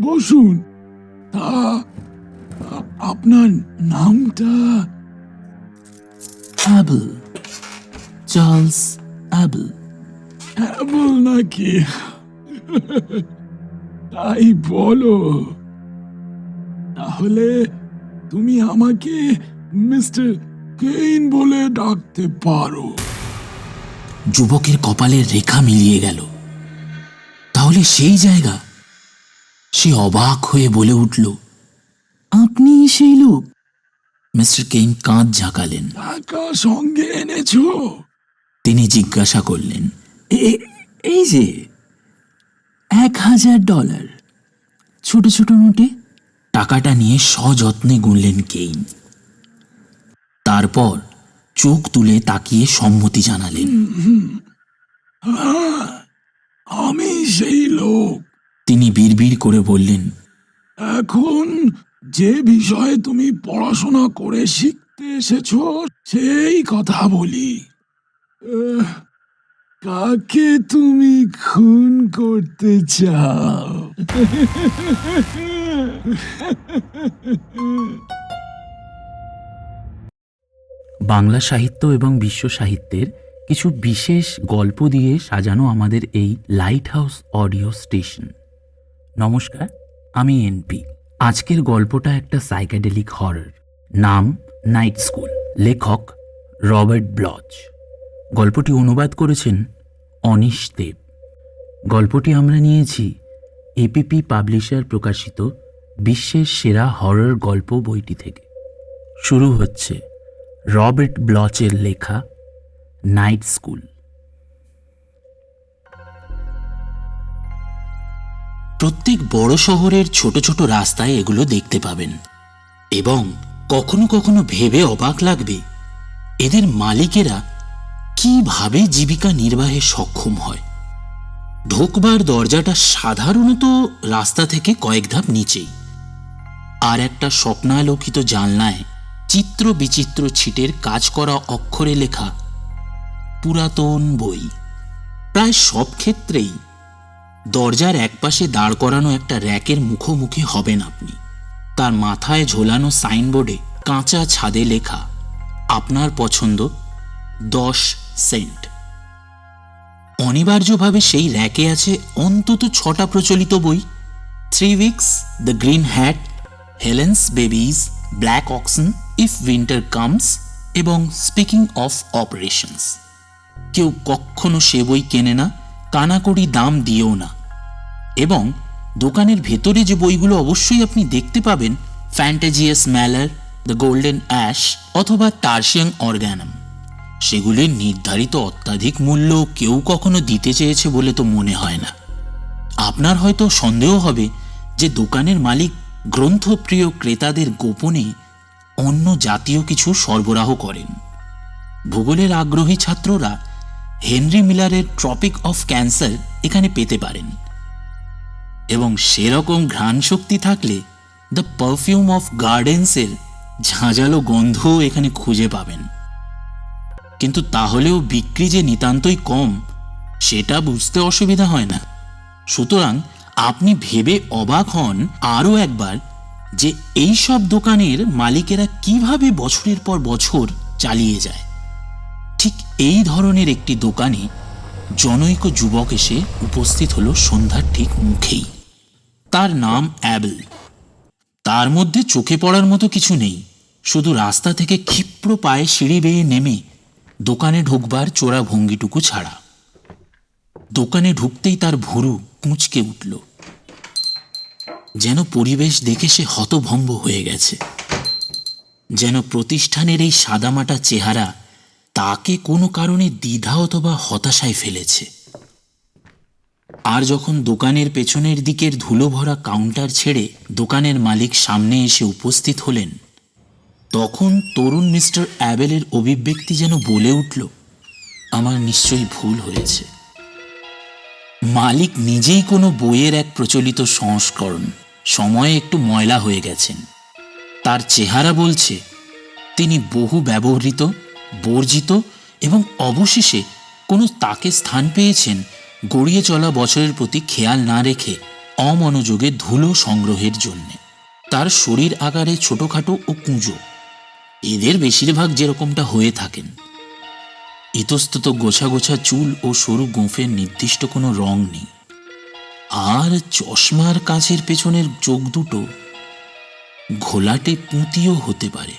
বসুন। তা আপনার নামটা? Able, Charles able. অ্যাবল নাকি? তাই বলো। তাহলে তুমি আমাকে মিস্টার কেইন বলে ডাকতে পারো। যুবকের কপালের রেখা মিলিয়ে গেল। তাহলে সেই জায়গা। সে অবাক হয়ে বলে উঠল, আপনি সেই লোক? মিস্টার কেইন কাঁধ ঝাঁকালেন। টাকা সঙ্গে এনেছো? তিনি জিজ্ঞাসা করলেন, এই যে $1000 ছোট ছোট নোটে। টাকাটা নিয়ে সযত্নে গুনলেন কেইন। তারপর চোখ তুলে তাকিয়ে সম্মতি জানালেন। হ্যাঁ, আমি সেই লোক। তিনি বিড়বিড় করে বললেন, এখন যে বিষয়ে তুমি পড়াশোনা করে শিখতে এসেছো সেই কথা বলি। আহ, কাকে তুমি খুন করতে চাও? বাংলা সাহিত্য এবং বিশ্ব সাহিত্যের কিছু বিশেষ গল্প দিয়ে সাজানো আমাদের এই লাইট হাউস অডিও স্টেশন। নমস্কার, আমি এনপি। আজকের গল্পটা একটা সাইকেডেলিক হরর। নাম নাইট স্কুল। লেখক রবার্ট ব্লচ। গল্পটি অনুবাদ করেছেন অনিশ দেব। গল্পটি আমরা নিয়েছি এপিপি পাবলিশার প্রকাশিত বিশ্বের সেরা হরর গল্প বইটি থেকে। শুরু হচ্ছে রবার্ট ব্লচের লেখা নাইট স্কুল। প্রত্যেক বড় শহরের ছোট ছোট রাস্তায় এগুলো দেখতে পাবেন এবং কখনো কখনো ভেবে অবাক লাগবে এদের মালিকেরা কিভাবে জীবিকা নির্বাহে সক্ষম হয়। ঢোকবার দরজাটা সাধারণত রাস্তা থেকে কয়েক ধাপ নিচেই, আর একটা স্বপ্নালোকিত জানলায় চিত্র বিচিত্র ছিটের কাজ করা অক্ষরে লেখা পুরাতন বই। প্রায় সব ক্ষেত্রেই দরজার একপাশে দাঁড় করানো একটা র্যাকের মুখোমুখি হবেন আপনি। তার মাথায় ঝোলানো সাইনবোর্ডে কাঁচা ছাদে লেখা আপনার পছন্দ 10 সেন্ট। অনিবার্যভাবে সেই র্যাকে আছে অন্তত 6টা প্রচলিত বই। 3 weeks, the green hat, Helen's babies, black oxen, if winter comes এবং স্পিকিং অফ অপারেশনস। কেউ কখনো সে বই কেনে না, কানাকড়ি দাম দিয়েও না। এবং দোকানের ভেতরে যে বইগুলো অবশ্যই আপনি দেখতে পাবেন, ফ্যান্টাজিয়াস ম্যালার, দ্য গোল্ডেন অ্যাশ অথবা টার্সিয়াং অর্গ্যানাম, সেগুলির নির্ধারিত অত্যাধিক মূল্য কেউ কখনো দিতে চেয়েছে বলে তো মনে হয় না। আপনার হয়তো সন্দেহ হবে যে দোকানের মালিক গ্রন্থপ্রিয় ক্রেতাদের গোপনে অন্য জাতীয় কিছু সরবরাহ করেন। ভূগোলের আগ্রহী ছাত্ররা হেনরি মিলারের ট্রপিক অফ ক্যান্সার এখানে পেতে পারেন, এবং সেরকম ঘ্রাণ শক্তি থাকলে দ্য পারফিউম অফ গার্ডেন্সের ঝাঁঝালো গন্ধও এখানে খুঁজে পাবেন। কিন্তু তাহলেও বিক্রি যে নিতান্তই কম সেটা বুঝতে অসুবিধা হয় না। সুতরাং আপনি ভেবে অবাক হন আরও একবার যে এই সব দোকানের মালিকেরা কিভাবে বছরের পর বছর চালিয়ে যায়। ঠিক এই ধরনের একটি দোকানে জনৈক যুবক এসে উপস্থিত হলো সন্ধ্যার ঠিক মুখেই। তার নাম অ্যাবল। তার মধ্যে চোখে পড়ার মতো কিছু নেই, শুধু রাস্তা থেকে ক্ষিপ্র পায়ে সিঁড়ি বেয়ে নেমে দোকানে ঢুকবার চোরা ভঙ্গিটুকু ছাড়া। দোকানে ঢুকতেই তার ভুরু কুঁচকে উঠল, যেন পরিবেশ দেখে সে হতভম্ব হয়ে গেছে, যেন প্রতিষ্ঠানের এই সাদামাটা চেহারা তাকে কোনো কারণে দ্বিধা অথবা হতাশায় ফেলেছে। আর যখন দোকানের পেছনের দিকের ধুলো ভরা কাউন্টার ছেড়ে দোকানের মালিক সামনে এসে উপস্থিত হলেন, তখন তরুণ মিস্টার অ্যাবেলের অভিব্যক্তি যেন বলে উঠল, আমার নিশ্চয়ই ভুল হয়েছে। মালিক নিজেই কোনো বইয়ের এক প্রচলিত সংস্করণ, সময়ে একটু ময়লা হয়ে গেছেন। তার চেহারা বলছে তিনি বহু ব্যবহৃত, বর্জিত এবং অবশেষে কোনো তাকে স্থান পেয়েছেন গড়িয়ে চলা বছরের প্রতি খেয়াল না রেখে অমনোযোগে ধুলো সংগ্রহের জন্যে। তার শরীর আকারে ছোটখাটো ও কুঁজো, এদের বেশিরভাগ যেরকমটা হয়ে থাকেন। ইতস্তত গোছা গোছা চুল ও সরু গোঁফের নির্দিষ্ট কোনো রং নেই। আর চশমার কাঁচের পেছনের চোখ দুটো ঘোলাটে পুঁতিও হতে পারে।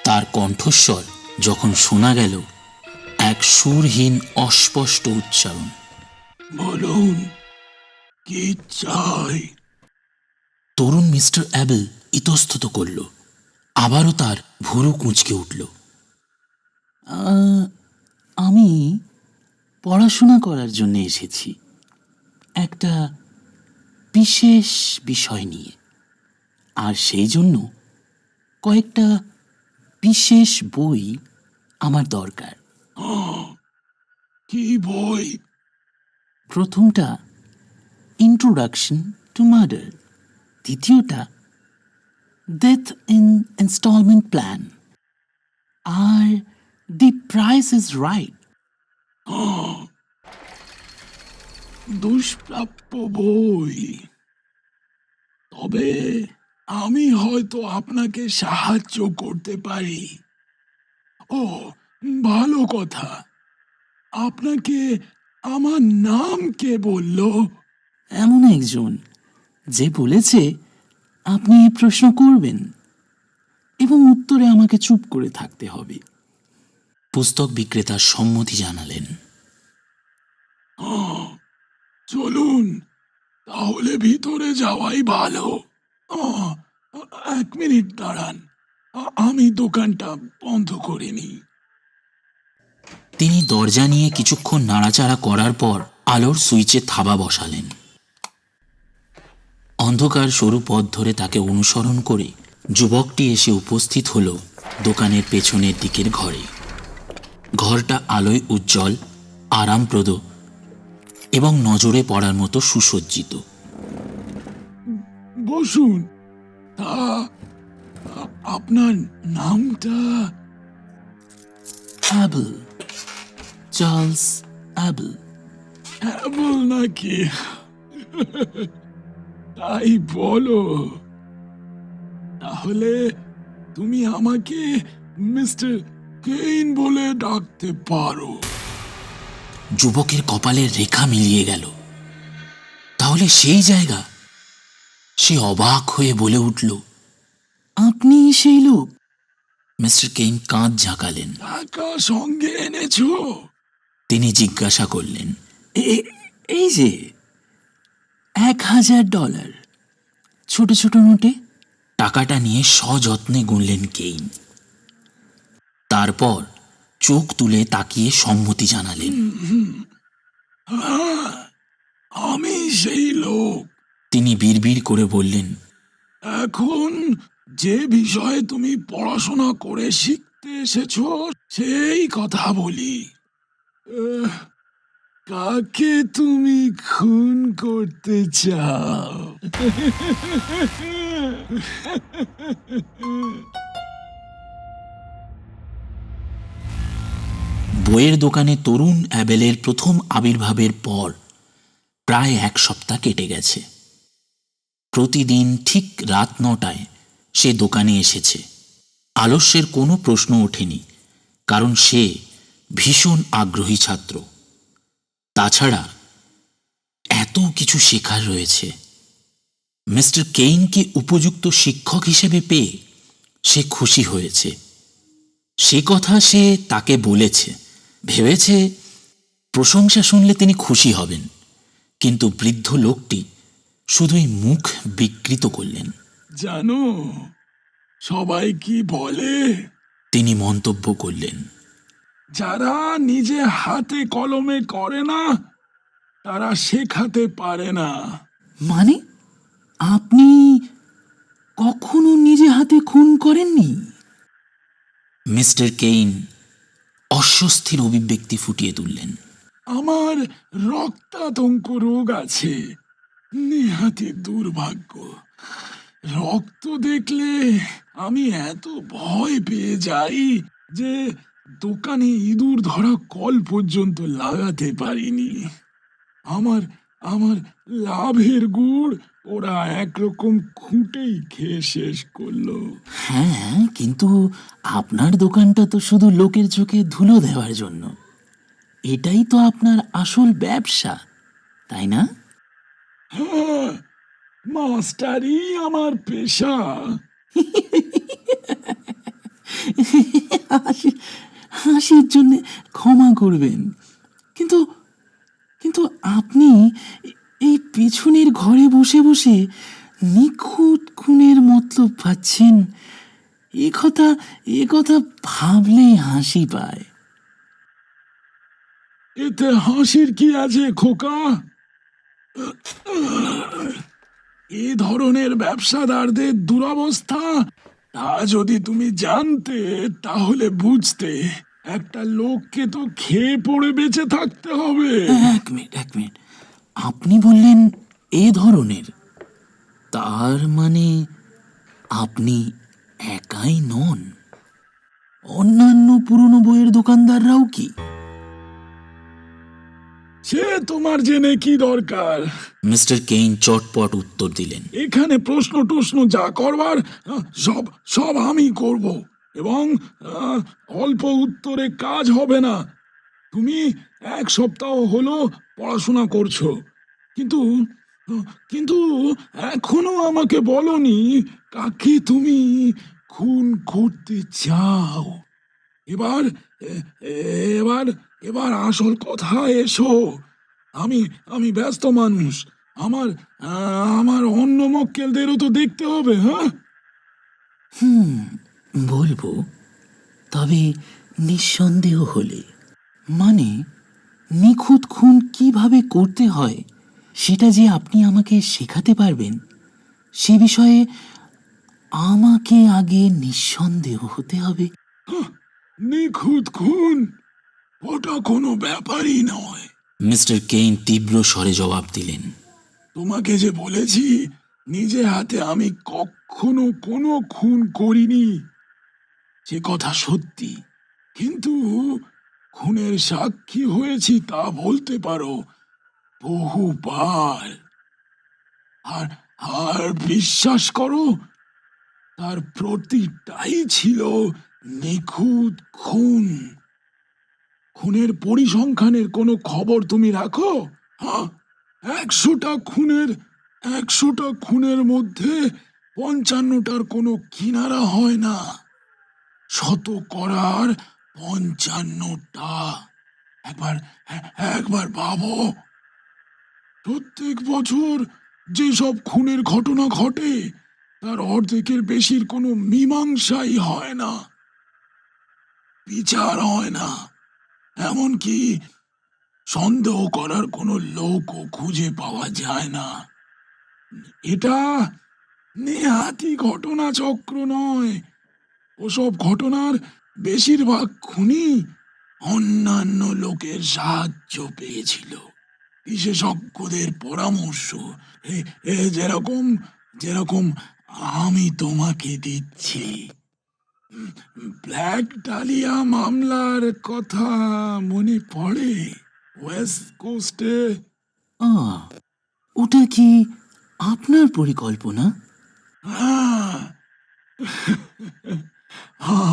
তার কণ্ঠস্বর যখন শোনা গেল, এক সুরহীন অস্পষ্ট উচ্চারণ। বলুন, কি চাই? তরুণ মিস্টার অ্যাবেল ইতস্তত করল। আবারও তার ভুরু কুঁচকে উঠল। আমি পড়াশোনা করার জন্য এসেছি, একটা বিশেষ বিষয় নিয়ে। আর সেই জন্য কয়েকটা বিশেষ বই আমার দরকার। কি বই? প্রথমটা ইন্ট্রোডাকশন টু মার্ডার, দ্বিতীয়টা ডেথ ইন ইনস্টলমেন্ট প্ল্যান, আর দি প্রাইস ইজ রাইট। দুষ্প্রাপ্য বই। তবে আমি হয়তো আপনাকে সাহায্য করতে পারি। ও, ভালো কথা। আপনাকে আমার নাম কে বলল? এমন একজন যে বলেছে আপনি এই প্রশ্ন করবেন এবং উত্তরে আমাকে চুপ করে থাকতে হবে। পুস্তক বিক্রেতা সম্মতি জানালেন। চলুন, তাহলে ভিতরে যাওয়াই ভালো। আহ, 1 মিনিট দাঁড়ান, আমি দোকানটা বন্ধ করে নিই। তিনি দরজা নিয়ে কিছুক্ষণ নাড়াচাড়া করার পর আলোর সুইচে থাবা বসালেন। অন্ধকার সরু পথ ধরে তাকে অনুসরণ করে যুবকটি এসে উপস্থিত হল দোকানের পেছনের দিকের ঘরে। ঘরটা আলোয় উজ্জ্বল, আরামপ্রদ এবং নজরে পড়ার মতো সুসজ্জিত। বসুন। তা আপনার নামটা? Able, Charles able. অ্যাবল নাকি? তাই বলো। তাহলে তুমি আমাকে মিস্টার কেইন বলে ডাকতে পারো। যুবকের কপালের রেখা মিলিয়ে গেল। তাহলে সেই জায়গা। সে অবাক হয়ে বলে উঠল, আপনি সেই লোক? মিস্টার কেইন কাঁধ ঝাঁকালেন। টাকা সঙ্গে এনেছো? তিনি জিজ্ঞাসা করলেন। এই যে $1000, ছোট ছোট নোটে। টাকাটা নিয়ে সযত্নে গুনলেন কেইন। তারপর চোখ তুলে তাকিয়ে সম্মতি জানালেন। হ্যাঁ, আমি সেই লোক। তিনি বিড়বিড় করে বললেন, এখন যে বিষয়ে তুমি পড়াশোনা করে শিখতে এসেছো সেই কথা বলি। আহ, কাকে তুমি খুন করতে চাও? বইয়ের দোকানে তরুণ অ্যাবেলের প্রথম আবির্ভাবের পর প্রায় 1 সপ্তাহ কেটে গেছে। প্রতিদিন ঠিক রাত 9টায় সে দোকানে এসেছে। আলস্যের কোনো প্রশ্ন ওঠেনি, কারণ সে ভীষণ আগ্রহী ছাত্র। তাছাড়া এত কিছু শেখার রয়েছে। মিস্টার কেইনকে উপযুক্ত শিক্ষক হিসেবে পেয়ে সে খুশি হয়েছে। সে কথা সে তাকে বলেছে, ভেবেছে প্রশংসা শুনলে তিনি খুশি হবেন। কিন্তু বৃদ্ধ লোকটি শুধুই মুখ বিকৃত করলেন। জানো, সবাই কি বলে? তিনি মন্তব্য করলেন, যারা নিজে হাতে কলমে করে না তারা শেখাতে পারে না। মানে আপনি কখনো নিজে হাতে খুন করেননি? মিস্টার কেইন অস্বস্তির অভিব্যক্তি ফুটিয়ে তুললেন। আমার রক্তাতঙ্ক রোগ আছে, নেহাতি দুর্ভাগ্য। রক্ত দেখলে আমি এত ভয় পেয়ে যাই যে দোকানে ইঁদুর ধরা কল পর্যন্ত লাগাতে পারিনি। আমার আমার লাভের গুড় ওরা একরকম খুঁটেই খেয়ে শেষ করলো। হ্যাঁ, কিন্তু আপনার দোকানটা তো শুধু লোকের চোখে ধুলো দেওয়ার জন্য। এটাই তো আপনার আসল ব্যবসা, তাই না? হ্যাঁ, মাস্টারই আমার পেশা। হাসি হাসির জন্যে ক্ষমা করবেন, কিন্তু কিন্তু আপনি এই পেছনের ঘরে বসে বসে নিখুঁত খুনের মতলব পাচ্ছেন, এ কথা ভাবলেই হাসি পায়। এতে হাসির কি আছে খোকা? এ ধরনের ব্যবসাদারদের দুরবস্থা তা যদি তুমি জানতে তাহলে বুঝতে। একটা লোককে তো খেয়ে পড়ে বেঁচে থাকতে হবে। এক মিনিট, আপনি বললেন এ ধরনের, তার মানে আপনি একাই নন, অন্যান্য পুরনো বইয়ের দোকানদাররাও কি? সে তোমার জেনে কি দরকার? মিস্টার কেইন চটপট উত্তর দিলেন। এখানে প্রশ্ন টশ্ন যা করবার সব সব আমি করব, এবং অল্প উত্তরে কাজ হবে না। তুমি 1 সপ্তাহ হলো পড়াশোনা করছো, কিন্তু কিন্তু এখনো আমাকে বলনি কাকে তুমি খুন করতে চাও। এবার এ- এবার এবার আসল কথা এসো। আমি আমি ব্যস্ত মানুষ। আমার আমার অন্য মক্কেলদেরও তো দেখতে হবে। হ্যাঁ, বলবো, তবে নিঃসন্দেহ হলে, মানে নিখুঁত খুন কিভাবে করতে হয় সেটা যে আপনি আমাকে শেখাতে পারবেন, সে বিষয়ে আমাকে আগে নিঃসন্দেহ হতে হবে। নিখুঁত খুন ওটা কোনো ব্যাপারই নয়। মিস্টার কেইন তীব্র স্বরে জবাব দিলেন। তোমাকে যে বলেছি নিজে হাতে আমি কখনো কোনো খুন করিনি, সে কথা সত্যি। কিন্তু খুনের সাক্ষী হয়েছি তা বলতে পারো বহুবার। আর আর বিশ্বাস করো, তার প্রতিটাই ছিল নিখুঁত খুন। খুনের পরিসংখ্যানের কোনো খবর তুমি রাখো? হ্যাঁ, 100টা খুনের মধ্যে 55টার কোনো কিনারা হয় না। 100 করার 55টা। একবার একবার ভাবো, প্রত্যেক বছর যেসব খুনের ঘটনা ঘটে তার অর্ধেকের বেশির কোনো মীমাংসাই হয় না, বিচার হয় না, এমনকি সন্দেহ করার কোনো লোকও খুঁজে পাওয়া যায় না। এটা নেহাতি ঘটনা চক্র নয়। ওসব ঘটনার বেশিরভাগ খুনি অন্যান্য লোকের সাহায্য পেয়েছিল, বিশেষজ্ঞদের পরামর্শ। যেরকম যেরকম আমি তোমাকে দিচ্ছি। ব্ল্যাক ডালিয়া মামলার কথা মনে পড়ে? ওয়েস্ট কোস্টে। ওটা কি আপনার পরিকল্পনা? হ্যাঁ,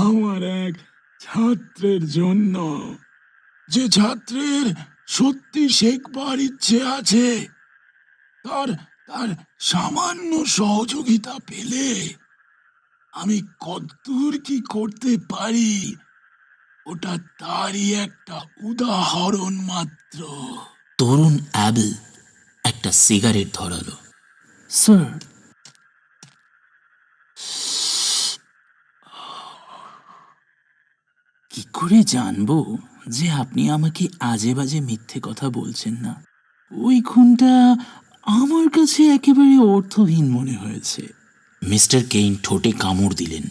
আমার এক ছাত্রের জন্য, যে ছাত্রের সত্যি শেখবার ইচ্ছে আছে। তার তার সামান্য সহযোগিতা পেলে আমি কতদূর কি করতে পারি ওটা তারই একটা উদাহরণ মাত্র। তরুণ অ্যাবেল একটা সিগারেট ধরালো। স্যার, কি করে জানবো যে আপনি আমাকে আজে বাজে মিথ্যে কথা বলছেন না? ওই খুনটা আমার কাছে একেবারে অর্থহীন মনে হয়েছে। মিস্টার কেইন ঠোঁটে কামড় দিলেন।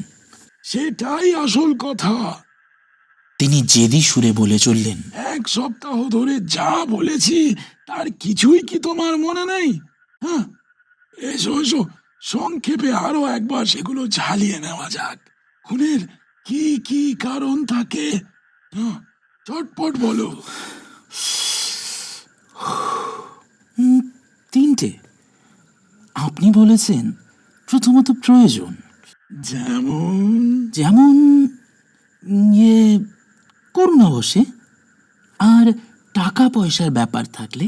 সেটাই আসল কথা। তিনি জেদি সুরে বলে চললেন। 1 সপ্তাহ ধরে যা বলেছি তার কিছুই কি তোমার মনে নেই? হ্যাঁ, এসো এসো, সংক্ষেপে আরো একবার সেগুলো ঝালিয়ে নেওয়া যাক। খুনের কি কি কারণ থাকে? হ্যাঁ, চটপট বলো। তিনটে? আপনি বলেছেন প্রথমত প্রয়োজন, যেমন? যেমন ইয়ে করুণা বসে, আর টাকা পয়সার ব্যাপার থাকলে,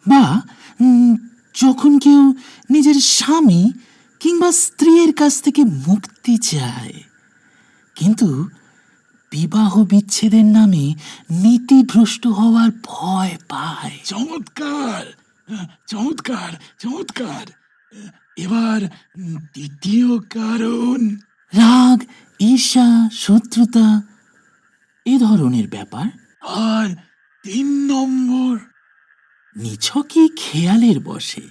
বা যখন কেউ নিজের স্বামী কিংবা স্ত্রীর কাছ থেকে মুক্তি চায়, কিন্তু বিবাহ বিচ্ছেদের নামে নীতিভ্রষ্ট হওয়ার ভয় পায়। চমৎকার, চমৎকার, চমৎকার। এবার দ্বিতীয় কারণ? রাগ, ঈর্ষা, শত্রুতা, এ ধরনের ব্যাপার। আর 3 নম্বর? নিছকই খেয়ালের বসে,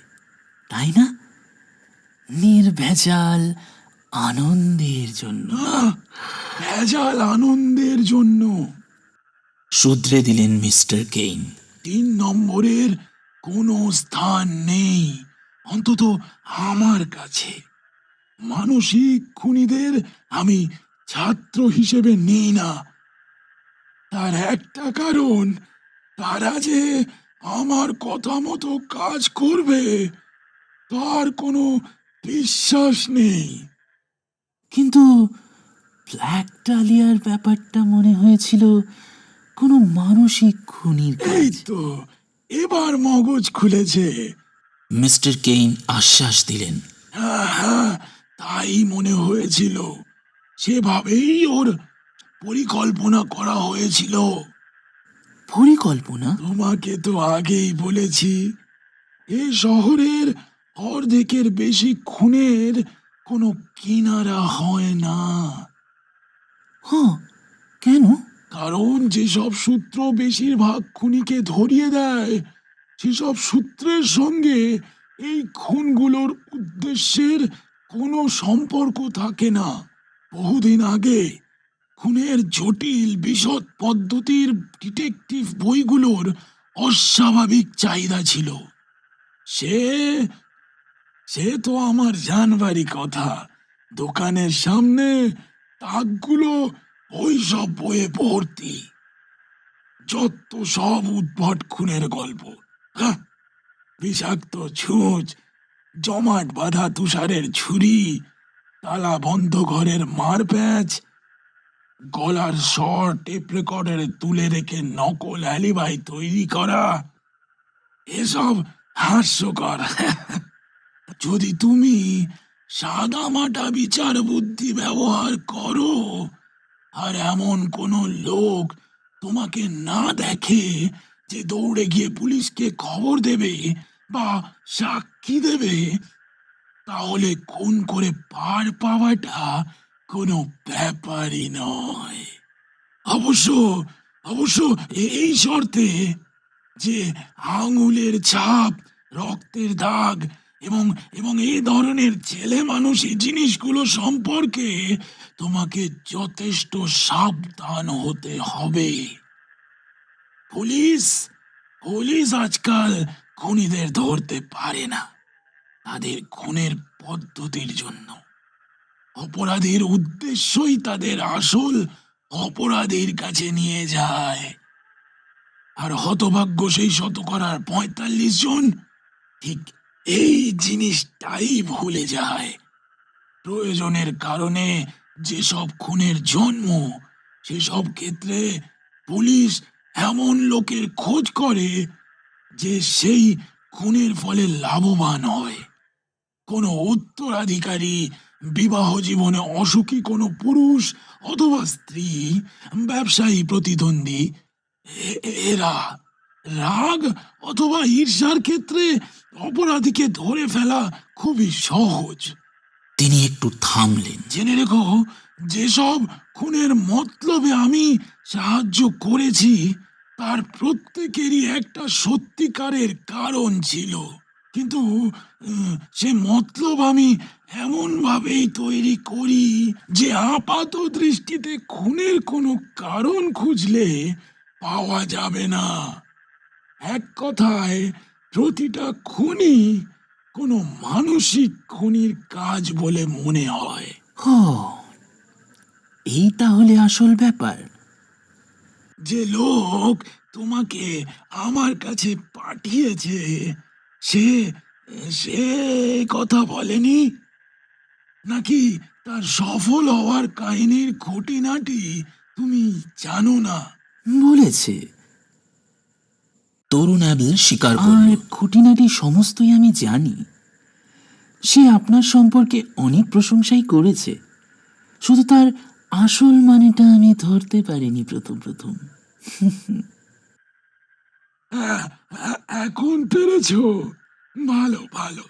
তাই না? নির্ভেজাল আনন্দের জন্য। ভেজাল আনন্দের জন্য। শুধরে দিলেন মিস্টার কেইন। 3 নম্বরের কোনো স্থান নেই, অন্তত আমার কাছে। মানসিক খুনিদের আমি ছাত্র হিসেবে নিই না। তার একটা কারণ, তারা যে আমার কথা মতো কাজ করবে তার কোনো বিশ্বাস নেই। কিন্তু ব্ল্যাক ডালিয়ার ব্যাপারটা মনে হয়েছিল কোনো মানসিক খুনির এই কাজ। তো এবার মগজ খুলেছে। মিস্টার কেইন আশ্বাস দিলেন। হ্যাঁ হ্যাঁ, তাই মনে হয়েছিল। সেভাবেই ওর পরিকল্পনা করা হয়েছিল। পরিকল্পনা? তোমাকে তো আগেই বলেছি, এই শহরের অর্ধেকের বেশি খুনের কোনো কিনারা হয় না। হ্যাঁ, কেন? কারণ যেসব সূত্র বেশিরভাগ খুনিকে ধরিয়ে দেয়, সেসব সূত্রের সঙ্গে এই খুনগুলোর উদ্দেশ্যের কোনো সম্পর্ক থাকে না। বহুদিন আগে খুনের জটিল বিশদ পদ্ধতির ডিটেকটিভ বইগুলোর অস্বাভাবিক চাহিদা ছিল। সে সে তো আমার জানবারই কথা। দোকানের সামনে তাকগুলো ওই সব বইয়ে ভর্তি। যত সব উদ্ভট খুনের গল্প। হ্যাঁ, বিষাক্ত ছুঁচ, জমাট বাঁধা তুষারের ছুরি, তালা বন্ধ ঘরের মারপ্যাঁচ, গলার স্বর টেপ রেকর্ডারে তুলে রেখে নকল অ্যালিবাই তৈরি করা, এসব হাস্যকর। যদি তুমি সাদামাটা বিচার বুদ্ধি ব্যবহার করো, আর এমন কোনো লোক তোমাকে না দেখে যে দৌড়ে গিয়ে পুলিশকে খবর দেবে বা সাক্ষী দেবে, তাহলে খুন করে পার পাওয়াটা কোনো ব্যাপারই নয়। অবশ্য অবশ্য এই শর্তে যে আঙুলের ছাপ, রক্তের দাগ এবং এবং এই ধরনের ছেলে মানুষই জিনিসগুলো সম্পর্কে তোমাকে যথেষ্ট সাবধান হতে হবে। পুলিশ পুলিশ আজকাল খুনিদের ধরতে পারে না তাদের খুনের পদ্ধতির জন্য। অপরাধীর উদ্দেশ্যই তাদের আসল অপরাধীর কাছে নিয়ে যায়। আর হতভাগ্য সেই শতকরার ৪৫ জন ঠিক এই জিনিসটাই ভুলে যায়। প্রয়োজনের কারণে যেসব খুনের জন্ম, সেসব ক্ষেত্রে পুলিশ এমন লোকের খোঁজ করে যে সেই খুনের ফলে লাভবান হয়। কোনো উত্তরাধিকারী, বিবাহ জীবনে অসুখী কোনো পুরুষ অথবা স্ত্রী, ব্যবসায়ী প্রতিদ্বন্দ্বী, এরা রাগ অথবা ঈর্ষার ক্ষেত্রে অপরাধীকে ধরে ফেলা খুবই সহজ। তিনি একটু থামলেন। জেনে রেখো, যেসব খুনের মতলবে আমি সাহায্য করেছি তার প্রত্যেকেরই একটা সত্যিকারের কারণ ছিল। কিন্তু সে মতলব আমি এমন ভাবেই তৈরি করি যে আপাত দৃষ্টিতে খুনের কোনো কারণ খুঁজলে পাওয়া যাবে না। এক কথায়, প্রতিটা খুনি কোনো মানসিক খুনির কাজ বলে মনে হয়। ও, এই তাহলে আসল ব্যাপার। যে লোক তোমাকে আমার কাছে পাঠিয়েছে, সে সে কথা বলেনি, নাকি তার সফল হওয়ার কাহিনীর খুঁটিনাটি তুমি জানো না? বলেছে। তরুণ অ্যাবেল স্বীকার করল, আর খুঁটিনাটি সমস্তই আমি জানি। সে আপনার সম্পর্কে অনেক প্রশংসাই করেছে, শুধু তার আসল মানেটা আমি ধরতে পারিনি প্রথম প্রথম। এখন পেরেছ? ভালো ভালো।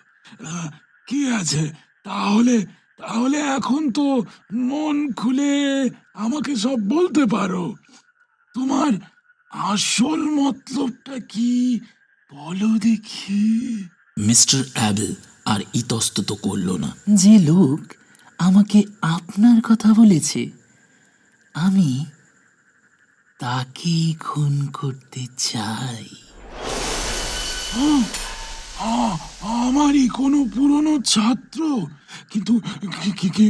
আহ, কি আছে তাহলে? তাহলে এখন তো মন খুলে আমাকে সব বলতে পারো। তোমার আসল মতলবটা কি, বলো দেখি। মিস্টার অ্যাবেল আর ইতস্তত করল না। যে লোক আমাকে আপনার কথা বলেছে, আমি তাকেই খুন করতে চাই। আমারই কোনো পুরনো ছাত্র? কিন্তু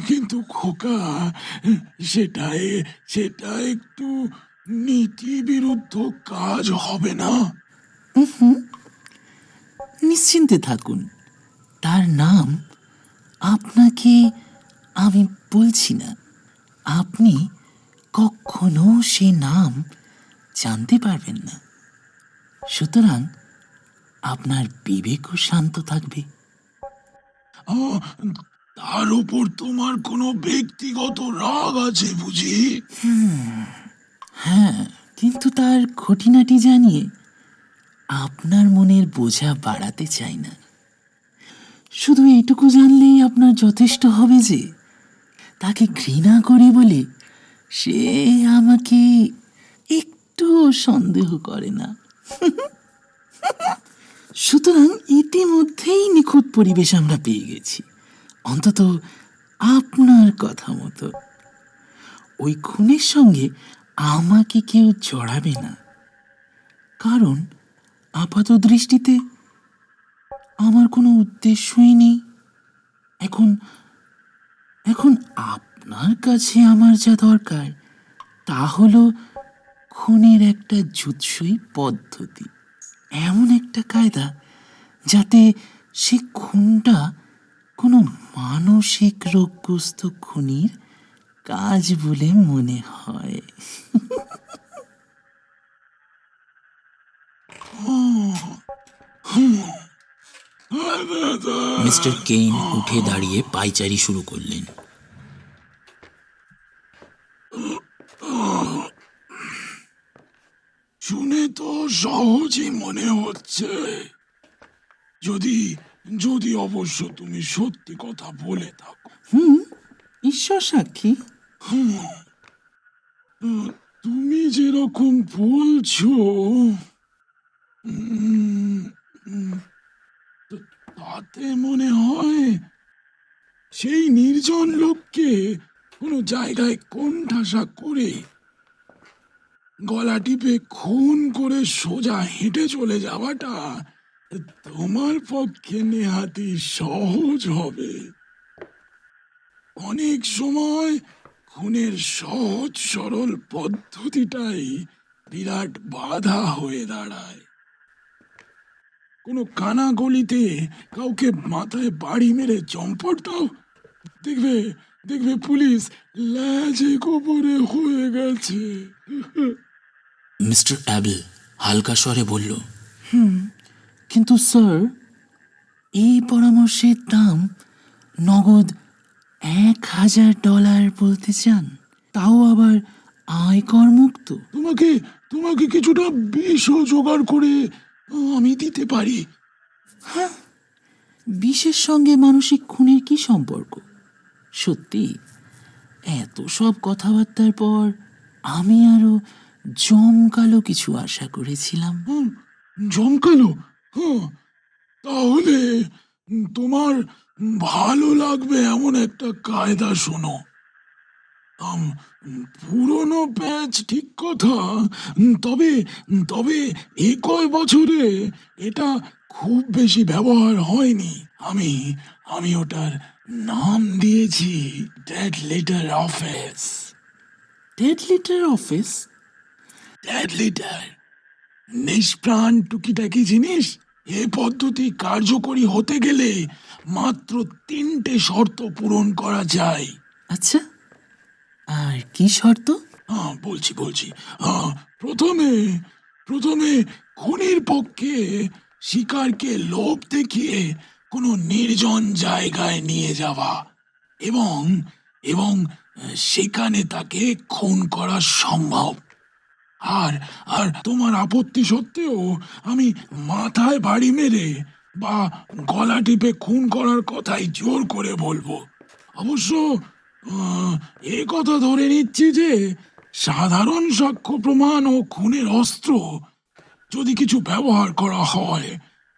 কিন্তু খোকা, সেটাই সেটা একটু নীতি বিরুদ্ধ কাজ হবে না? নিশ্চিন্তে থাকুন, তার নাম আপনাকে আমি বলছি না। আপনি কখনো সে নাম জানতে পারবেন না, সুতরাং আপনার বিবেকও শান্ত থাকবে। আহ, তার উপর তোমার কোনো ব্যক্তিগত রাগ আছে বুঝি? হ্যাঁ, কিন্তু তার খুঁটিনাটি জানিয়ে আপনার মনের বোঝা বাড়াতে চাই না। শুধু এইটুকু জানলেই আপনার যথেষ্ট হবে যে তাকে ঘৃণা করি বলে সে আমাকে একটু সন্দেহ করে না। সুতরাং ইতিমধ্যেই নিখুঁত পরিবেশ আমরা পেয়ে গেছি, অন্তত আপনার কথা মতো। ওই খুনের সঙ্গে আমাকে কেউ জড়াবে না, কারণ আপাত দৃষ্টিতে আমার কোনো উদ্দেশ্যই নেই। এখন এখন আপনার কাছে আমার যা দরকার তা হলো খুনের একটা জুৎসই পদ্ধতি, এমন একটা কায়দা যাতে সে খুনটা কোনো মানসিক রোগগ্রস্ত খুনির কাজ বলে মনে হয়। মিস্টার কেইন উঠে দাঁড়িয়ে পায়চারি শুরু করলেন। শুনে তো সহজই মনে হচ্ছে, যদি যদি অবশ্য তুমি সত্যি কথা বলে থাকো। ঈশ্বর সাক্ষী। তুমি যেরকম বলছো, তাতে মনে হয় সেই নির্জন লোককে কোনো জায়গায় কোণঠাসা করে গলা টিপে খুন করে সোজা হেঁটে চলে যাওয়াটা তোমার পক্ষে নেহাতি সহজ হবে। অনেক সময় খুনের সহজ সরল পদ্ধতিটাই বিরাট বাধা হয়ে দাঁড়ায়। কোনো কানা গলিতে কাউকে মাথায় বাড়ি মেরে চম্পট দাও, দেখবে দেখবে পুলিশ ল্যাজে গোবরে হয়ে গেছে। মিস্টার অ্যাবেল হালকা স্বরে বলল, কিন্তু স্যার, এই পরামর্শের দাম নগদ $1000 বলতে চান, তাও আবার আয়কর মুক্ত। তোমাকে তোমাকে কিছুটা বিষও জোগাড় করে আমি দিতে পারি। বিষের সঙ্গে মানসিক খুনের কি সম্পর্ক? সত্যি, এত সব কথাবার্তার পর আমি আরো জমকালো কিছু আশা করেছিলাম। জমকালো? হ্যাঁ, তাহলে তোমার ভালো লাগবে এমন একটা কায়দা শোনো। আম, পুরনো প্যাচ ঠিক কথা, তবে তবে এই কয় বছরে এটা খুব বেশি ব্যবহার হয়নি। আমি আমি ওটার নাম দিয়েছি dead litter office. Dead litter office? Dead litter, নিষ্প্রাণ টুকিটাকি জিনিস, এ পদ্ধতি কার্যকরী হতে গেলে মাত্র 3টে শর্ত পূরণ করা যায়। আচ্ছা, আর কি শর্ত? হ্যাঁ, বলছি বলছি। হ্যাঁ, প্রথমে প্রথমে খুনির পক্ষে শিকারকে লোভ দেখিয়ে কোনো নির্জন জায়গায় নিয়ে যাওয়া এবং এবং সেখানে তাকে খুন করা সম্ভব। আর আর তোমার আপত্তি সত্ত্বেও আমি মাথায় বাড়ি মেরে বা গলা টিপে খুন করার কথাই জোর করে বলবো। অবশ্য আহ, এ কথা ধরে নিচ্ছি যে সাধারণ সাক্ষ্য প্রমাণ ও খুনের অস্ত্র যদি কিছু ব্যবহার করা হয়,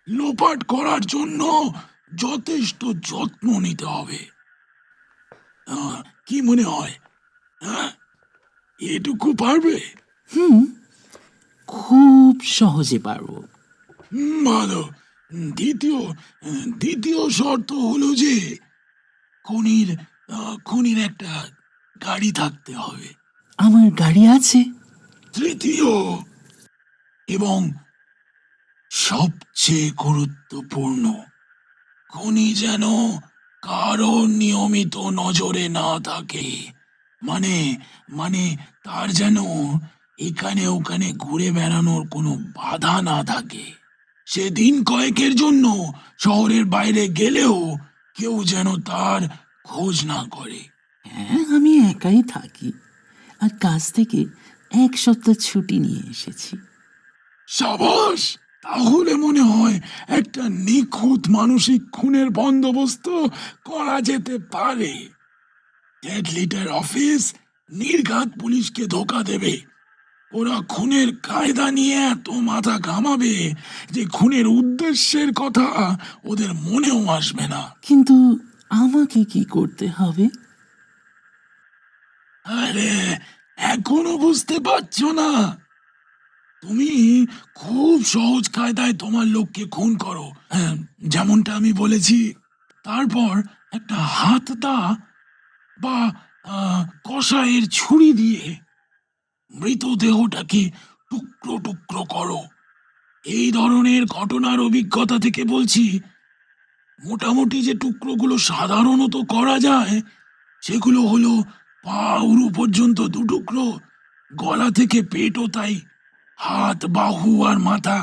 লোপাট করার জন্য যথেষ্ট যত্ন নিতে হবে। কি মনে হয়? হ্যাঁ, এটুকু পারবে? খুব সহজে পারবো। ভালো। দ্বিতীয় দ্বিতীয় শর্ত হলো যে খুনির খুনির একটা গাড়ি থাকতে হবে। আমার গাড়ি আছে। তৃতীয় এবং সবচেয়ে গুরুত্বপূর্ণ, খুনি যেন কারো নিয়মিত নজরে না থাকে। মানে মানে তার যেন এখানে ওখানে ঘুরে বেড়ানোর কোনো বাধা না থাকে। সে দিন কয়েকের জন্য শহরের বাইরে গেলেও কেউ যেন তার খোঁজ না করে। হ্যাঁ, আমি একাই থাকি আর কাজ থেকে 1 সপ্তাহ ছুটি নিয়ে এসেছি। সাবাস! তাহলে মনে হয় একটা নিখুঁত মানসিক খুনের বন্দোবস্ত করা যেতে পারে। ডেড লিটার অফিস নির্ঘাত পুলিশকে ধোকা দেবে। ওরা খুনের কায়দা নিয়ে এত মাথা ঘামাবে যে খুনের উদ্দেশ্যের কথা ওদের মনেও আসবে না। কিন্তু আমাকে কি করতে হবে? আরে, এখনো বুঝতে পারছো না? তুমি খুব সহজ কায়দায় তোমার লোককে খুন করো, হ্যাঁ, যেমনটা আমি বলেছি। তারপর একটা হাতদা বা কষায়ের ছুরি দিয়ে মৃতদেহটাকে টুকরো টুকরো করো। এই ধরনের ঘটনার অভিজ্ঞতা থেকে বলছি, মোটামুটি যে টুকরোগুলো সাধারণত করা যায় সেগুলো হলো পা উরু পর্যন্ত 2 টুকরো, গলা থেকে পেটও তাই, হাত বাহু আর মাথা।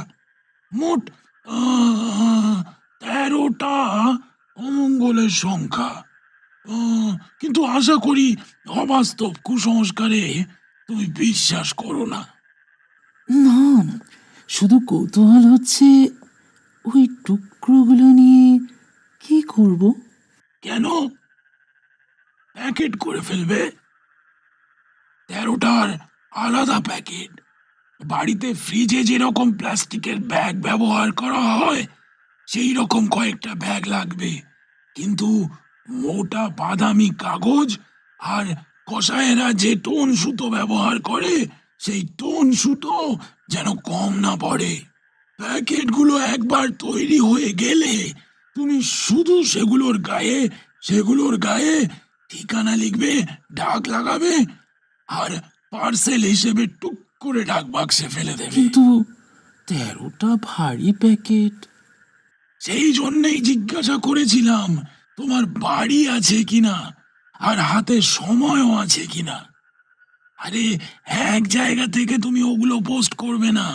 মোট 13টা অমঙ্গলের সংখ্যা। কিন্তু আশা করি অবাস্তব কুসংস্কারে তুমি বিশ্বাস করো না। না না, শুধু কৌতূহল হচ্ছে, ওই টুকরোগুলো নিয়ে কি করব? কেন? প্যাকেট করে ফেলবে। 13টার আলাদা প্যাকেট। বাড়িতে ফ্রিজে যেরকম প্লাস্টিকের ব্যাগ ব্যবহার করা হয় সেই রকম কয়েকটা ব্যাগ লাগবে। কিন্তু মোটা বাদামি কাগজ আর কসায়েরা যে টোন সুতো ব্যবহার করে সেই টোন সুতো যেন কম না পড়ে। প্যাকেটগুলো একবার তৈরি হয়ে গেলে তুমি শুধু সেগুলোর গায়ে ঠিকানা লিখবে, ডাক লাগাবে আর পার্সেল হিসেবে টুক করে ডাক বাক্সে ফেলে দেবে। কিন্তু 13টা ভারী প্যাকেট। সেই জন্যেই জিজ্ঞাসা করেছিলাম তোমার বাড়ি আছে কিনা আর হাতে সময়ও আছে কিনা। আরে, এক জায়গা থেকে তুমি ওগুলো পোস্ট করবে না।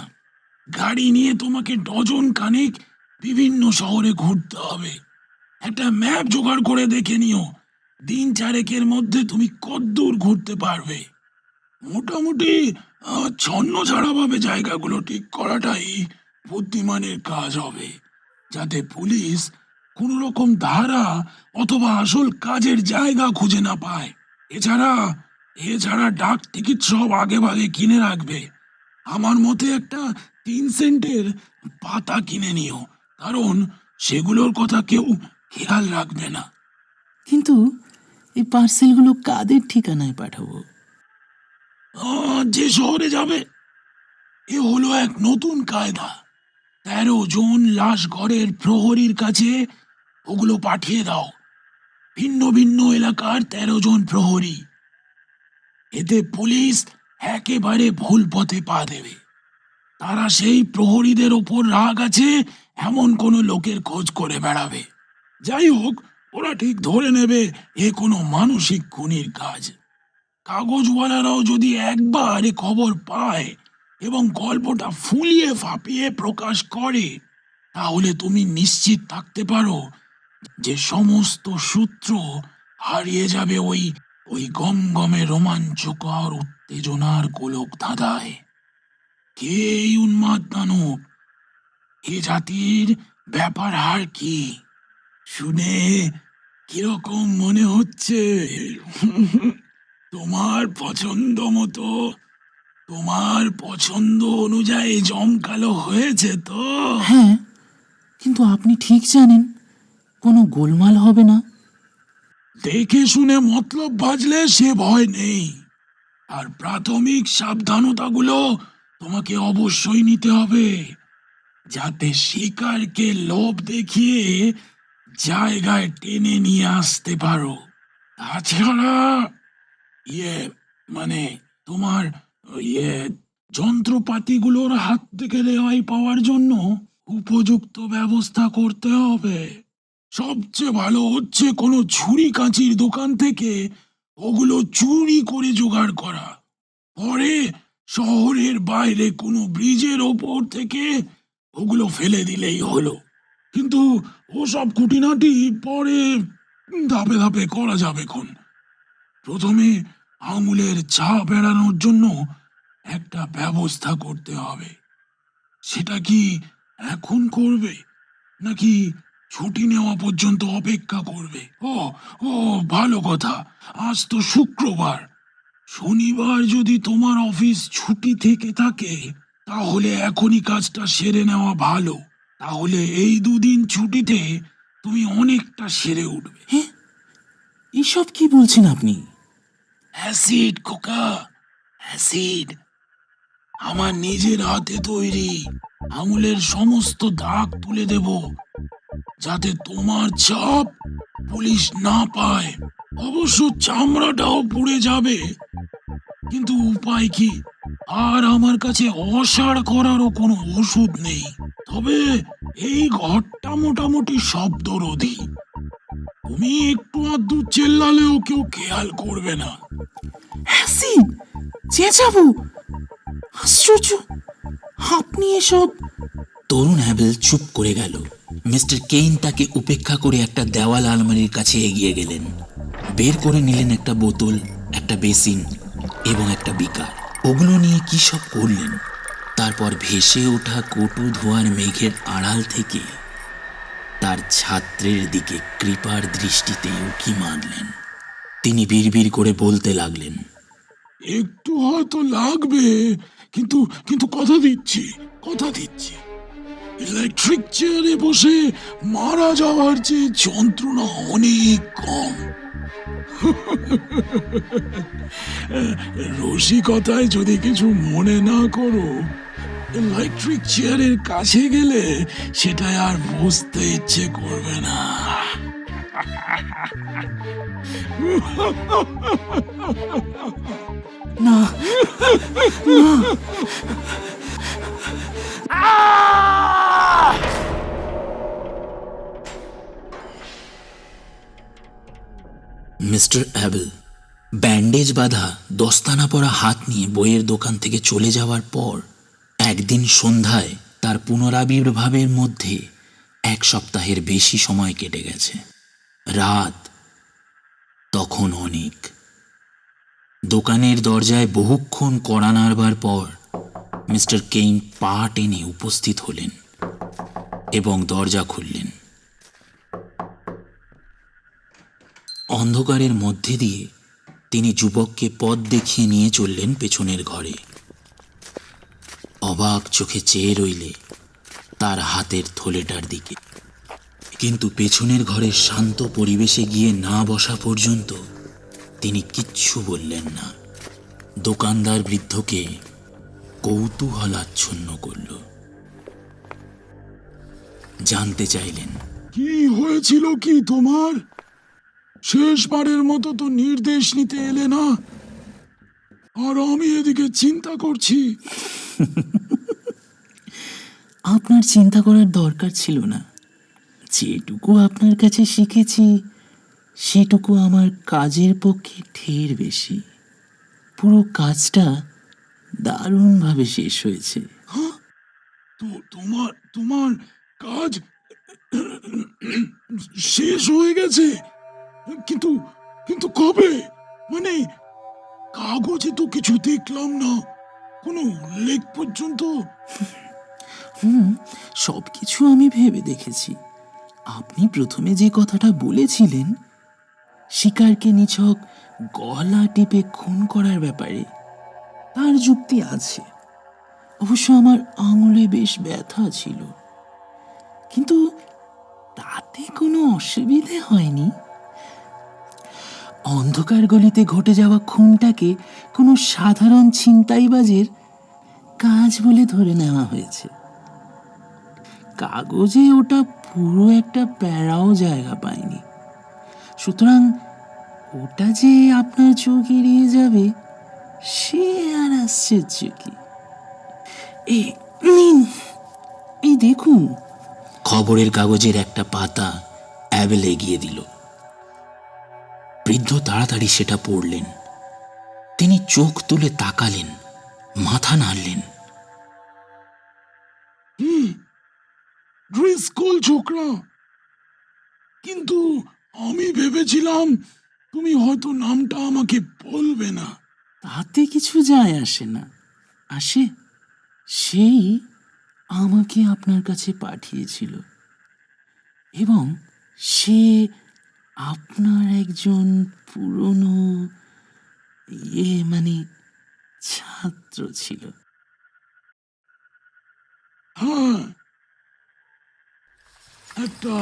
গাড়ি নিয়ে তোমাকে ডজন খানেক বিভিন্ন শহরে ঘুরতে হবে। একটা ম্যাপ জোগাড় করে দেখে নিও 3-4 মধ্যে তুমি কতদূর ঘুরতে পারবে। মোটামুটি ছন্ন ছাড়াভাবে জায়গাগুলো ঠিক করাটাই বুদ্ধিমানের কাজ হবে, যাতে পুলিশ কোনো রকম ধারা অথবা আসল কাজের জায়গা খুঁজে না পায়। এছাড়া এছাড়া ডাক টিকিট সব আগে ভাগে কিনে রাখবে। আমার মতে একটা 3 সেন্টের পাতা কিনে নিও, কারণ সেগুলোর কথা কেউ খেয়াল রাখবে না। কিন্তু এই পার্সেলগুলো কাদের ঠিকানায় পাঠাবো? যে শহরে যাবে। এ হলো এক নতুন কায়দা। 13 জন লাশ ঘরের প্রহরীর কাছে ওগুলো পাঠিয়ে দাও। ভিন্ন ভিন্ন এলাকার 13 জন প্রহরী। এতে পুলিশ একেবারে ভুল পথে পা দেবে। তারা সেই প্রহরীদের ওপর রাগ আছে এমন কোনো লোকের খোঁজ করে বেড়াবে। যাই হোক, ওরা ঠিক ধরে নেবে এ কোনো মানসিক খুনির কাজ। কাগজওয়ালারাও যদি একবার এ খবর পায় এবং গল্পটা ফুলিয়ে ফাঁপিয়ে প্রকাশ করে, তাহলে তুমি নিশ্চিত থাকতে পারো যে সমস্ত সূত্র হারিয়ে যাবে ওই ওই গমগমে রোমাঞ্চকর উত্তেজনার গোলক ধাঁধায়। কে এই উন্মাদ দানব? এ জাতির ব্যাপার আর কি? শুনে কিরকম মনে হচ্ছে? তোমার পছন্দ মতো, তোমার পছন্দ অনুযায়ী জমকালো হয়েছে তো? হ্যাঁ, কিন্তু আপনি ঠিক জানেন কোনো গোলমাল হবে না। দেখে শুনে মতলব বাজলে সে ভয় নেই। আর প্রাথমিক সাবধানতাগুলো তোমাকে অবশ্যই নিতে হবে, যাতে শিকারকে লোভ দেখিয়ে জায়গায় টেনে নিয়ে আসতে পারো। তাছাড়া ইয়ে মানে তোমার ইয়ে যন্ত্রপাতিগুলোর হাত থেকে রেহাই পাওয়ার জন্য উপযুক্ত ব্যবস্থা করতে হবে। সবচেয়ে ভালো হচ্ছে কোনো ছুরি কাঁচির দোকান থেকে ওগুলো চুরি করে জোগাড় করা। পরে শহরের বাইরে কোনো ব্রিজের ওপর থেকে ওগুলো ফেলে দিলেই হলো। কিন্তু ওসব খুঁটিনাটি পরে ধাপে ধাপে করা যাবে খন। প্রথমে আঙুলের ছাপ এড়ানোর জন্য একটা ব্যবস্থা করতে হবে। সেটা কি এখন করবে, নাকি ছুটি নেওয়া পর্যন্ত অপেক্ষা করবে? ও ও ভালো কথা, আজ তো শুক্রবার। শনিবার যদি তোমার অফিস ছুটি থেকে থাকে, তাহলে এখনই কাজটা সেরে নেওয়া ভালো। তাহলে এই দুদিন ছুটিতে তুমি অনেকটা সেরে উঠবে। হ্যাঁ, এসব কি বলছেন আপনি? অ্যাসিড খোকা, অ্যাসিড। আমার নিজের হাতে তৈরি। আঙুলের সমস্ত দাগ তুলে দেব, যাতে তোমার ছাপ পুলিশ না পায়। অবশ্য চামড়াটাও পুড়ে যাবে, কিন্তু উপায় কি? আর আমার কাছে অসাড় করারও কোনো ওষুধ নেই। তবে এই ঘরটা মোটামুটি শব্দরোধী। তুমি একটু আধটু চেল্লালেও কেউ খেয়াল করবে না। অ্যাসিড, চেঁচাবো? আশ্চর্য, আপনি এসব। তরুণ হ্যাবেল চুপ করে গেল। মিস্টার কেইন তাকে উপেক্ষা করে একটা দেওয়াল আলমারির কাছে এগিয়ে গেলেন। বের করে নিলেন একটা বোতল, একটা বেসিন এবং একটা বিকার। ওগুলো নিয়ে কি সব করলেন। তারপর ভেসে ওঠা কটু ধোঁয়ার মেঘের আড়াল থেকে তার ছাত্রের দিকে কৃপার দৃষ্টিতে উঁকি মারলেন। তিনি বিড়বিড় করে বলতে লাগলেন, একটু হয়তো লাগবে, কিন্তু কিন্তু কথা দিচ্ছি, কথা দিচ্ছি, ইলেকট্রিক চেয়ারে বসে মারা যাওয়ার যে যন্ত্রণা অনেক কম। রসিকতায় যদি কিছু মনে না করো, ইলেকট্রিক চেয়ারের কাছে গেলে সেটা আর বুঝতে ইচ্ছে করবে না। না, মিস্টার অ্যাবেল ব্যান্ডেজ বাঁধা দস্তানা পরা হাত নিয়ে বইয়ের দোকান থেকে চলে যাওয়ার পর একদিন সন্ধ্যায় তার পুনরাবির্ভাবের মধ্যে 1 সপ্তাহের বেশি সময় কেটে গেছে। রাত তখন অনেক। দোকানের দরজায় বহুক্ষণ কড়া নাড়বার পর মিস্টার কেইন পা টেনে উপস্থিত হলেন এবং দরজা খুললেন। অন্ধকারের মধ্যে দিয়ে তিনি যুবককে পথ দেখিয়ে নিয়ে চললেন পেছনের ঘরে। অবাক চোখে চেয়ে রইলে তার হাতের থলেটার দিকে। কিন্তু পেছনের ঘরের শান্ত পরিবেশে গিয়ে না বসা পর্যন্ত তিনি কিচ্ছু বললেন না। দোকানদার বৃদ্ধকে কৌতূহলাচ্ছন্ন করল। জানতে চাইলেন, কি হয়েছিল কি তোমার? শেষবারের মতো তো নির্দেশ নিতে এলে না, আর আমি এদিকে চিন্তা করছি। আপনার চিন্তা করার দরকার ছিল না। যেটুকু আপনার কাছে শিখেছি সেটুকু আমার কাজের পক্ষে ঢের বেশি। পুরো কাজটা দারুণভাবে শেষ হয়েছে। তো তোমার তোমার কাজ শেষ হয়ে গেছে? কিন্তু কিন্তু কবে? মানে কাগজে তো কিছু দেখলাম না, কোনো উল্লেখ পর্যন্ত। সব কিছু আমি ভেবে দেখেছি। আপনি প্রথমে যে কথাটা বলেছিলেন, শিকারকে নিছক গলা টিপে খুন করার ব্যাপারে, তার যুক্তি আছে। অবশ্য আমার আঙুলে বেশ ব্যথা ছিল, কিন্তু তাতে কোনো অসুবিধে হয়নি। অন্ধকার গলিতে ঘটে যাওয়া খুনটাকে কোনো সাধারণ ছিনতাইবাজের কাজ বলে ধরে নেওয়া হয়েছে। কাগজে ওটা পুরো একটা প্যারাও জায়গা পায়নি। সুতরাং ওটা যে আপনার চোখ এড়িয়ে যাবে সে আর আশ্চর্য কি। নিন, এই দেখুন। খবরের কাগজের একটা পাতা অ্যাবেল এগিয়ে দিল। বৃদ্ধ তাড়াতাড়ি সেটা পড়লেন। তিনি চোখ তুলে তাকালেন, মাথা নাড়লেন। ড্রিসকল ছোকরা, কিন্তু আমি ভেবেছিলাম তুমি হয়তো নামটা আমাকে বলবে না। তাতে কিছু যায় আসে না। আসে, সেই আমাকে আপনার কাছে পাঠিয়েছিল, এবং সে আপনার একজন পুরনো মানে ছাত্র ছিল। হ্যাঁ, একটা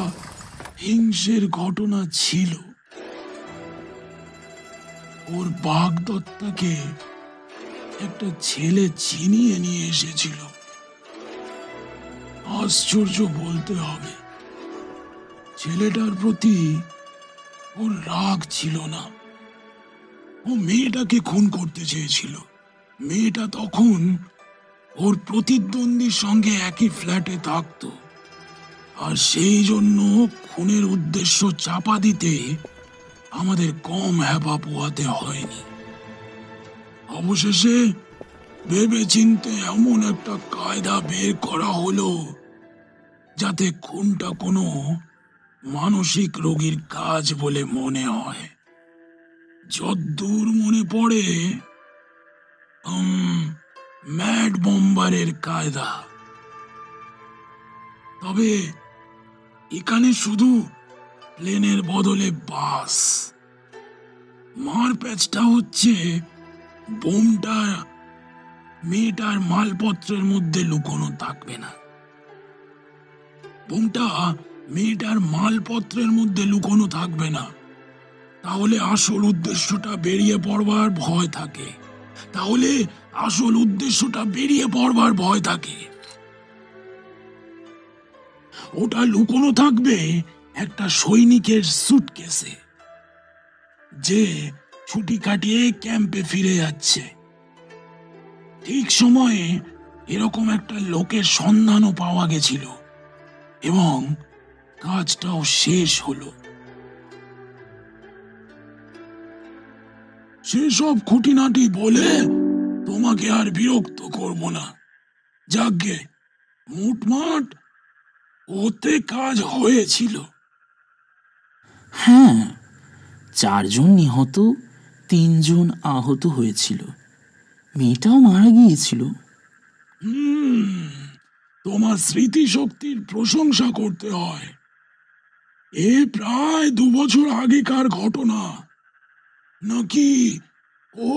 হিংসের ঘটনা ছিল। ওর বাগদত্তাকে একটা ছেলে ছিনিয়ে নিয়ে এসেছিল। আশ্চর্য বলতে হবে, ছেলেটার প্রতি ওর রাগ ছিল না। ও মেয়েটাকে খুন করতে চেয়েছিল। মেয়েটা তখন ওর প্রতিদ্বন্দ্বীর সঙ্গে একই ফ্ল্যাটে থাকতো, আর সেই জন্য খুনের উদ্দেশ্য চাপা দিতে আমাদের কম হ্যাপা পোহাতে হয়নি। অবশেষে ভেবে চিনতে এমন একটা কায়দা বের করা হলো যাতে খুনটা কোনো মানসিক রোগীর কাজ বলে মনে হয়। যদ্দূর মনে পড়ে, ম্যাড বম্বারের কায়দা। তবে এখানে শুধু প্লেনের বদলে বাস। মারপ্যাচটা হচ্ছে বোমটা মেয়েটার মালপত্রের মধ্যে লুকোনো থাকবে না। বোমটা মেয়েটার মালপত্রের মধ্যে লুকোনো থাকবে না, তাহলে আসল উদ্দেশ্যটা বেরিয়ে পড়বার ভয় থাকে। ওটা লুকোনো থাকবে একটা সৈনিকের সুটকেসে, যে ছুটি কাটিয়ে ক্যাম্পে ফিরে যাচ্ছে। ঠিক সময়ে এরকম একটা লোকের সন্ধানও পাওয়া গেছিল, এবং কাজটাও শেষ হলো। সেসব খুঁটিনাটি বলে তোমাকে আর বিরক্ত করব না। যাকগে, মোটমাট ওতে কাজ হয়েছিল। হ্যাঁ, 4 জন নিহত, 3 জন আহত হয়েছিল। মেয়েটাও মারা গিয়েছিল। তোমার স্মৃতিশক্তির প্রশংসা করতে হয়। এ প্রায় 2 বছর আগেকার ঘটনা, নাকি ও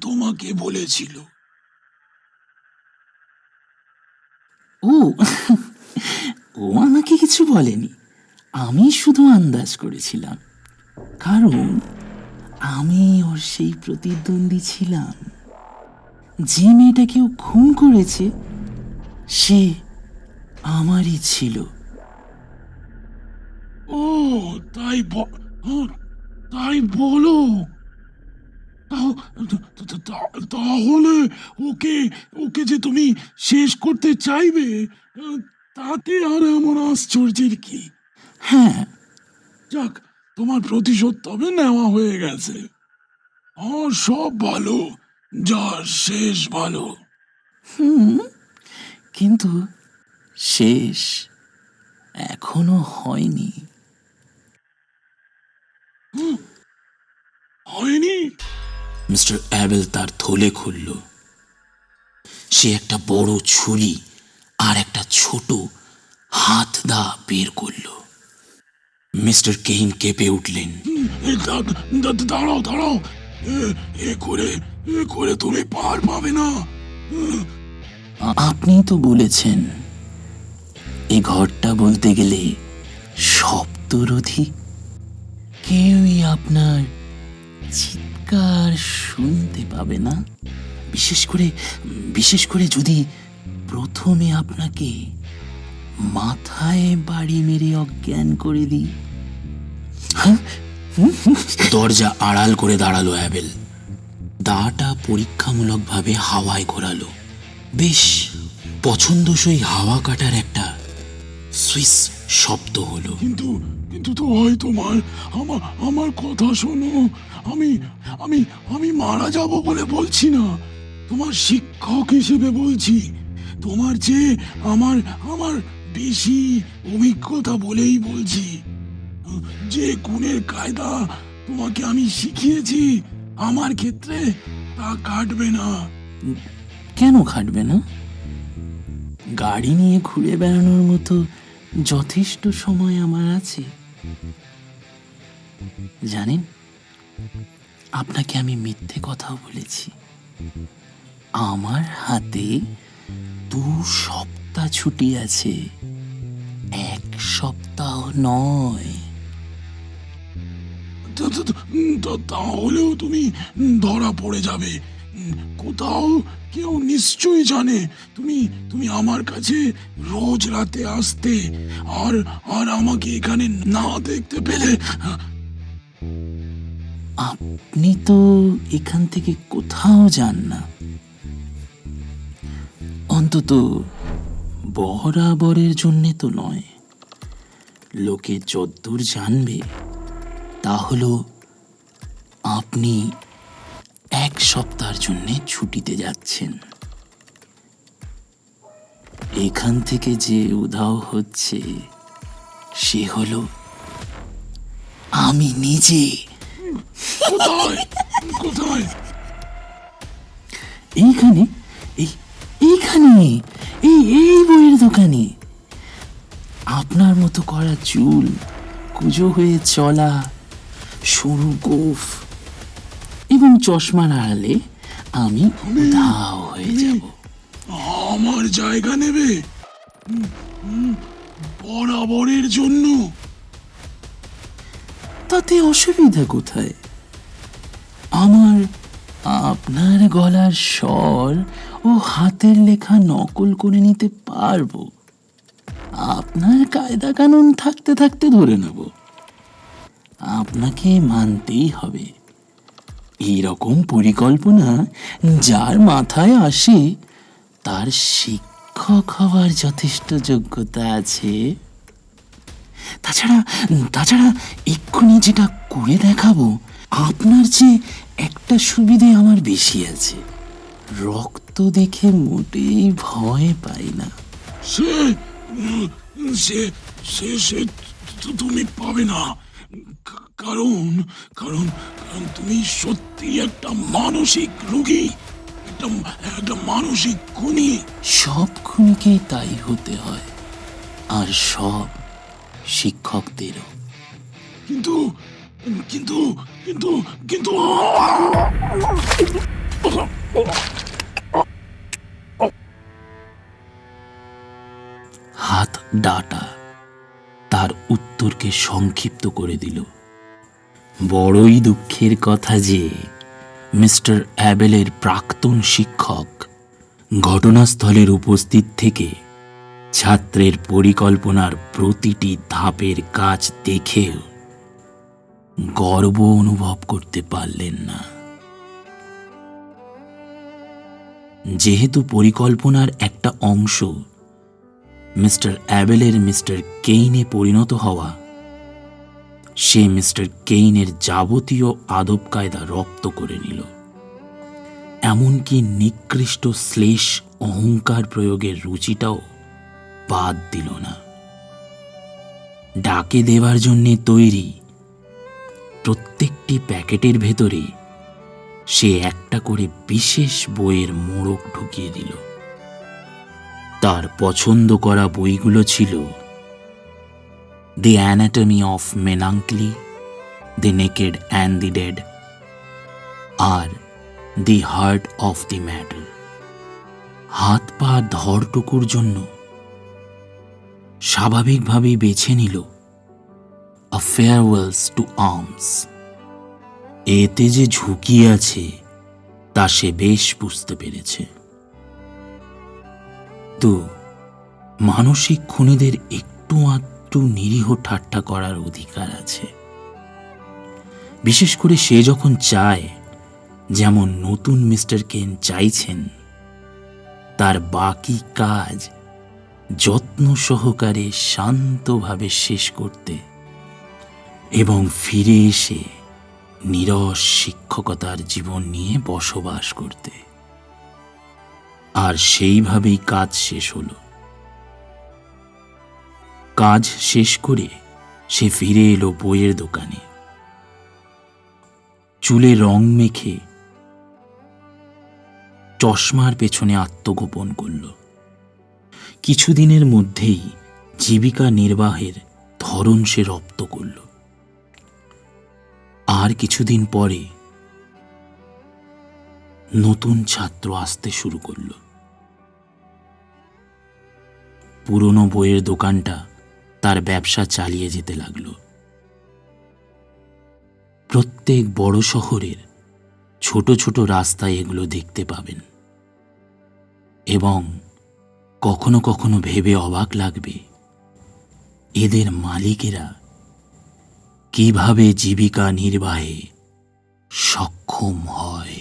তোমাকে বলেছিল? ও ও আমাকে কিছু বলেনি, আমি শুধু আন্দাজ করেছিলাম, কারণ আমি ওর সেই প্রতিদ্বন্দ্বী ছিলাম। যে মেয়েটাকে ও খুন করেছে সে আমারই ছিল। ও, তাই বলো। তাহলে ওকে ওকে যে তুমি শেষ করতে চাইবে, তাতে আর এমন আশ্চর্যের কি? হ্যাঁ, যাক, তোমার প্রতিশোধ তবে নেওয়া হয়ে গেছে। আর সব ভালো, যার শেষ ভালো। কিন্তু শেষ এখনো হয়নি। হয়নি? মিস্টার অ্যাবেল তার থলে খুলল। সে একটা বড় ছুরি আর একটা ছোট হাতদা বের করল। মিস্টার কেইন কেঁপে উঠলেন। দাঁড়াও দাঁড়াও, এ করে তুমি পার পাবে না। আপনি তো বলেছেন এই ঘরটা বলতে গেলে শব্দরোধী। কেউই আপনার চিৎকার শুনতে পাবে না, বিশেষ করে যদি প্রথমে আপনাকে মাথায় বাড়ি মেরে অজ্ঞান করে দিই। দরজা আড়াল করে দাঁড়ালো অ্যাবেল। দাটা পরীক্ষামূলকভাবে হাওয়ায় ঘোরালো। বেশ পছন্দসই হাওয়া কাটার একটা সুইস শব্দ হলো। কিন্তু কিন্তু তো হয় তোমার, আমার কথা শোনো। আমি আমি আমি মারা যাব বলে বলছি না, তোমার শিক্ষক হিসেবে বলছি। তোমার চেয়ে আমার আমার বেশি অভিজ্ঞতা বলেই বলছি। যে গুণের কায়দা তোমাকে আমি শিখিয়েছি, আমার ক্ষেত্রে তা কাটবে না। কেন খাটবে না? গাড়ি নিয়ে ঘুরে বেড়ানোর মতো যথেষ্ট সময় আমার আছে। জানেন, আপনাকে আমি মিথ্যে কথাও বলেছি। আমার হাতে 2 সপ্তাহ ছুটি আছে, 1 সপ্তাহ নয়। তাহলেও তুমি ধরা পড়ে যাবে। কোথাও কেউ নিশ্চয়ই জানে তুমি তুমি আমার কাছে রোজ রাতে আসতে, আর আর আমাকে এখানে না দেখতে পেলে। আপনি তো এখান থেকে কোথাও যান না, অন্তত বরাবরের জন্যে তো নয়। লোকে যদ্দূর জানবে তা হলো আপনি 1 সপ্তাহের জন্য ছুটিতে যাচ্ছেন। এখান থেকে যে উধাও হচ্ছে সে হলো আমি নিজে। কোথায় কোথায়? এইখানে, এইখানে, এই বইয়ের দোকানে। আপনার মতো করা চুল, কুঁজো হয়ে চলা, সরু গোঁফ এবং চশমার আড়ালে আমি উধাও হয়ে যাব। আমার জায়গা নেবে বরাবরের জন্য? তাতে অসুবিধা কোথায়? আমার আপনার গলার স্বর ও হাতের লেখা নকল করে নিতে পারবো। আপনার কায়দা কানুন থাকতে থাকতে ধরে নেব। আপনাকে মানতেই হবে। এইরকম পরিকল্পনা যার মাথায় আসে তার শিক্ষক হওয়ার যথেষ্ট যোগ্যতা আছে। তাছাড়া এক্ষুনি যেটা করে দেখাবো, আপনার চেয়ে একটা সুবিধে আমার বেশি আছে। রক্ত দেখে মোটেই ভয় পাই না। সে সে সে সে তুমি পাবে না, কারণ কারণ কারণ তুমি সত্যি একটা মানসিক রোগী, একটা একটা মানসিক খুনি। সব খুনিকেই তাই হতে হয়, আর সব শিক্ষকদেরও। কিন্তু কিন্তু কিন্তু কিন্তু হাত ডাটা তার উত্তরকে সংক্ষিপ্ত করে দিল। বড়ই দুঃখের কথা যে মিস্টার অ্যাবেলের প্রাক্তন শিক্ষক ঘটনাস্থলের উপস্থিত থেকে ছাত্রের পরিকল্পনার প্রতিটি ধাপের কাজ দেখেও গর্ব অনুভব করতে পারলেন না। যেহেতু পরিকল্পনার একটা অংশ মিস্টার অ্যাবেলের মিস্টার কেইনে পরিণত হওয়া, সে মিস্টার কেইনের যাবতীয় আদব কায়দা রপ্ত করে নিল, এমনকি নিকৃষ্ট শ্লেষ অহংকার প্রয়োগের রুচিটাও বাদ দিল না। ডাকে দেওয়ার জন্যে তৈরি প্রত্যেকটি প্যাকেটের ভেতরে সে একটা করে বিশেষ বইয়ের মোড়ক ঢুকিয়ে দিল। তার পছন্দ করা বইগুলো ছিল the anatomy of melancholy, the naked and the dead, আর the heart of the matter. হাত পা ধরটুকুর জন্য স্বাভাবিকভাবেই বেছে নিল আ ফেয়ারওয়েলস টু আর্মস। এতে যে ঝুঁকি আছে তা সে বেশ বুঝতে পেরেছে। তো মানসিক খুনিদের একটু আধটু নিরীহ ঠাট্টা করার অধিকার আছে, বিশেষ করে সে যখন চায়, যেমন নতুন মিস্টার কেন চাইছেন, তার বাকি কাজ যত্ন সহকারে শান্তভাবে শেষ করতে এবং ফিরে এসে নীরস শিক্ষকতার জীবন নিয়ে বসবাস করতে। আর সেইভাবেই কাজ শেষ হলো। কাজ শেষ করে সে ফিরে এলো বইয়ের দোকানে। চুলে রং মেখে চশমার পেছনে আত্মগোপন করল। কিছুদিনের মধ্যেই জীবিকা নির্বাহের ধরন সে রপ্ত করল। আর কিছুদিন পরে নতুন ছাত্র আসতে শুরু করল। পুরনো বইয়ের দোকানটা তার ব্যবসা চালিয়ে যেতে লাগলো। প্রত্যেক বড় শহরের ছোট ছোট রাস্তায় এগুলো দেখতে পাবেন, এবং কখনো কখনো ভেবে অবাক লাগবে এদের মালিকেরা কিভাবে জীবিকা নির্বাহে সক্ষম হয়।